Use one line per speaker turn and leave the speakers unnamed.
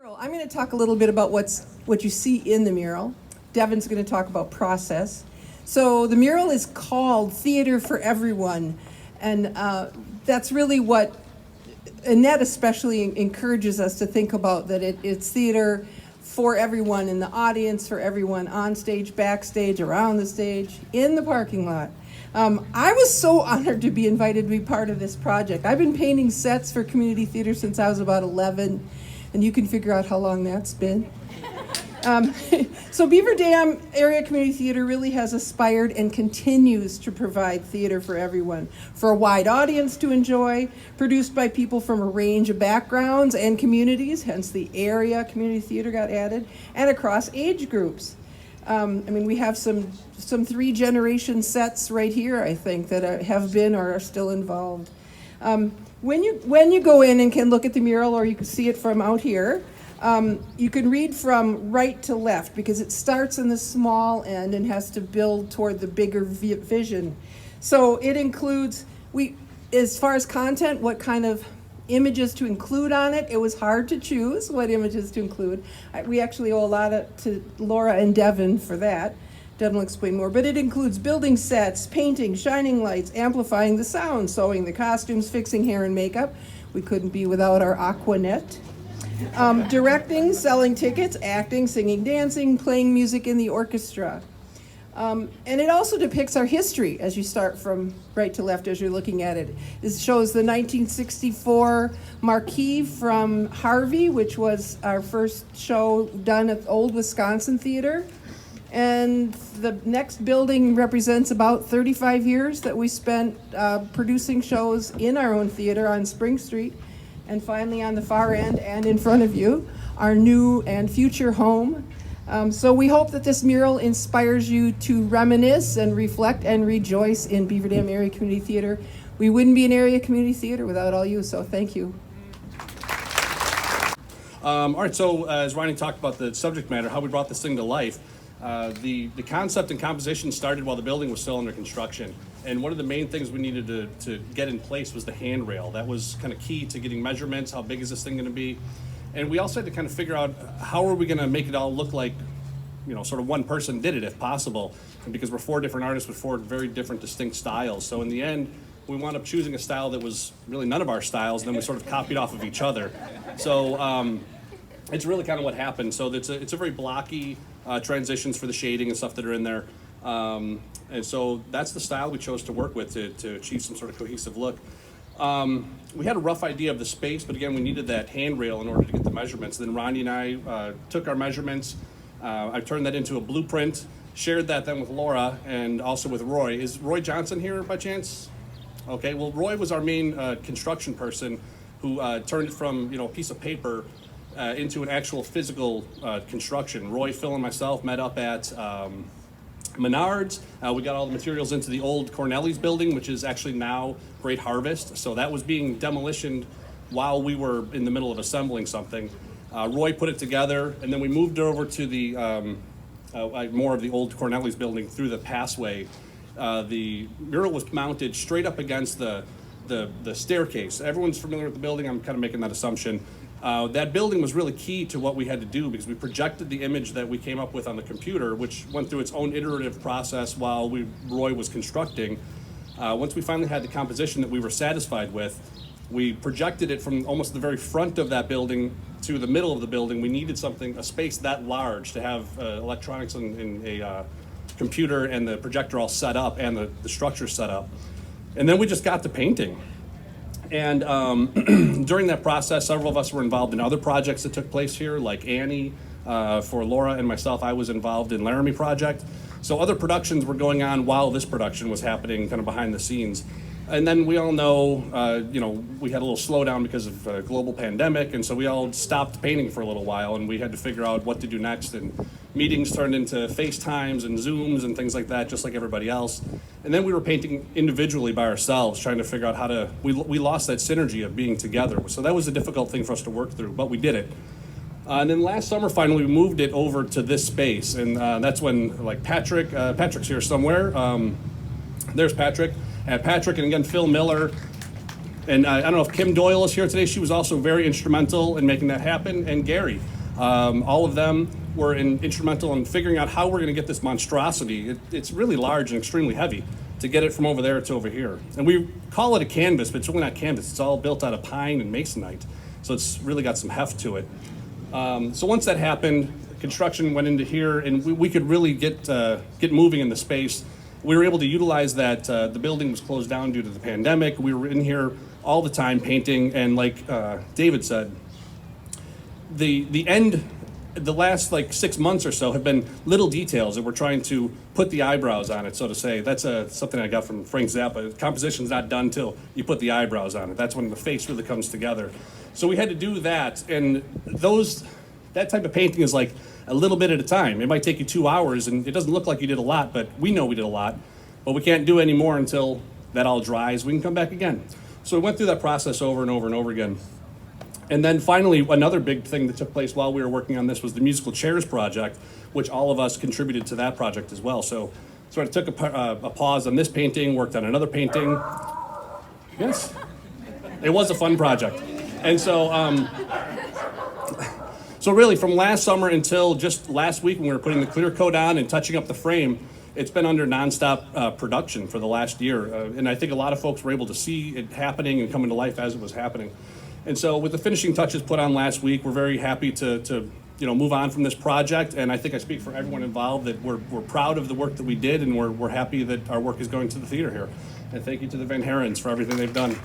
I'm going to talk a little bit about what you see in the mural. Devin's going to talk about process. So the mural is called Theater for Everyone, and that's really what Annette especially encourages us to think about, that it's theater for everyone in the audience, for everyone on stage, backstage, around the stage, in the parking lot. I was so honored to be invited to be part of this project. I've been painting sets for community theater since I was about 11, and you can figure out how long that's been. So Beaver Dam Area Community Theater really has aspired and continues to provide theater for everyone, for a wide audience to enjoy, produced by people from a range of backgrounds and communities, hence the area community theater got added, and across age groups. We have some 3-generation sets right here, I think, that have been or are still involved. When you go in and can look at the mural, or you can see it from out here, you can read from right to left because it starts in the small end and has to build toward the bigger vision. So it includes, as far as content, what kind of images to include on it. It was hard to choose what images to include. We actually owe a lot to Laura and Devin for that. Devin will explain more, but it includes building sets, painting, shining lights, amplifying the sound, sewing the costumes, fixing hair and makeup. We couldn't be without our Aquanet. Directing, selling tickets, acting, singing, dancing, playing music in the orchestra. And it also depicts our history as you start from right to left as you're looking at it. It shows the 1964 marquee from Harvey, which was our first show done at Old Wisconsin Theater. And the next building represents about 35 years that we spent producing shows in our own theater on Spring Street. And finally, on the far end and in front of you, our new and future home. So we hope that this mural inspires you to reminisce and reflect and rejoice in Beaver Dam Area Community Theater. We wouldn't be an area community theater without all you, so thank you.
All right, so as Ronnie talked about the subject matter, how we brought this thing to life, the concept and composition started while the building was still under construction. And one of the main things we needed to get in place was the handrail. That was kind of key to getting measurements. How big is this thing going to be? And we also had to kind of figure out how are we going to make it all look like, sort of one person did it if possible. And because we're 4 different artists with 4 very different distinct styles. So in the end, we wound up choosing a style that was really none of our styles, and then we sort of copied off of each other. So it's really kind of what happened. So it's a very blocky transitions for the shading and stuff that are in there. And so that's the style we chose to work with to achieve some sort of cohesive look. We had a rough idea of the space, but again, we needed that handrail in order to get the measurements. Then Ronnie and I took our measurements. I turned that into a blueprint, shared that then with Laura and also with Roy. Is Roy Johnson here by chance? Okay, well, Roy was our main construction person who turned it from a piece of paper into an actual physical construction. Roy, Phil, and myself met up at Menards. We got all the materials into the old Corneli's building, which is actually now Great Harvest. So that was being demolitioned while we were in the middle of assembling something. Roy put it together, and then we moved over to the more of the old Corneli's building through the passway. The mural was mounted straight up against the staircase. Everyone's familiar with the building. I'm kind of making that assumption. That building was really key to what we had to do because we projected the image that we came up with on the computer, which went through its own iterative process while Roy was constructing. Once we finally had the composition that we were satisfied with, we projected it from almost the very front of that building to the middle of the building. We needed a space that large to have electronics and a computer and the projector all set up and the structure set up. And then we just got to painting. And during that process, several of us were involved in other projects that took place here, like Annie. For Laura and myself, I was involved in Laramie Project. So other productions were going on while this production was happening kind of behind the scenes. And then we all know, we had a little slowdown because of a global pandemic, and so we all stopped painting for a little while, and we had to figure out what to do next. And meetings turned into FaceTimes and Zooms and things like that, just like everybody else. And then we were painting individually by ourselves, trying to figure out we lost that synergy of being together. So that was a difficult thing for us to work through, but we did it. And then last summer, finally, we moved it over to this space, and that's when, Patrick's here somewhere. There's Patrick. And Patrick and again, Phil Miller And I don't know if Kim Doyle is here today. She was also very instrumental in making that happen, and Gary. All of them were instrumental in figuring out how we're going to get this monstrosity. It's really large and extremely heavy to get it from over there to over here. And we call it a canvas, but it's really not canvas. It's all built out of pine and masonite. So it's really got some heft to it. So once that happened, construction went into here, and we could really get moving in the space. We were able to utilize that. The building was closed down due to the pandemic. We were in here all the time painting, and like David said, the last like 6 months or so have been little details that we're trying to put the eyebrows on it, so to say. That's something I got from Frank Zappa. Composition's not done till you put the eyebrows on it. That's when the face really comes together. So we had to do that, and that type of painting is like a little bit at a time. It might take you 2 hours, and it doesn't look like you did a lot, but we know we did a lot. But we can't do any more until that all dries. We can come back again. So we went through that process over and over and over again. And then finally, another big thing that took place while we were working on this was the musical chairs project, which all of us contributed to that project as well. So sort of took a pause on this painting, worked on another painting. Yes, it was a fun project. And so, so really from last summer until just last week when we were putting the clear coat on and touching up the frame, it's been under nonstop production for the last year. And I think a lot of folks were able to see it happening and coming to life as it was happening. And so with the finishing touches put on last week, we're very happy to move on from this project. And I think I speak for everyone involved that we're proud of the work that we did, and we're happy that our work is going to the theater here. And thank you to the Van Herens for everything they've done.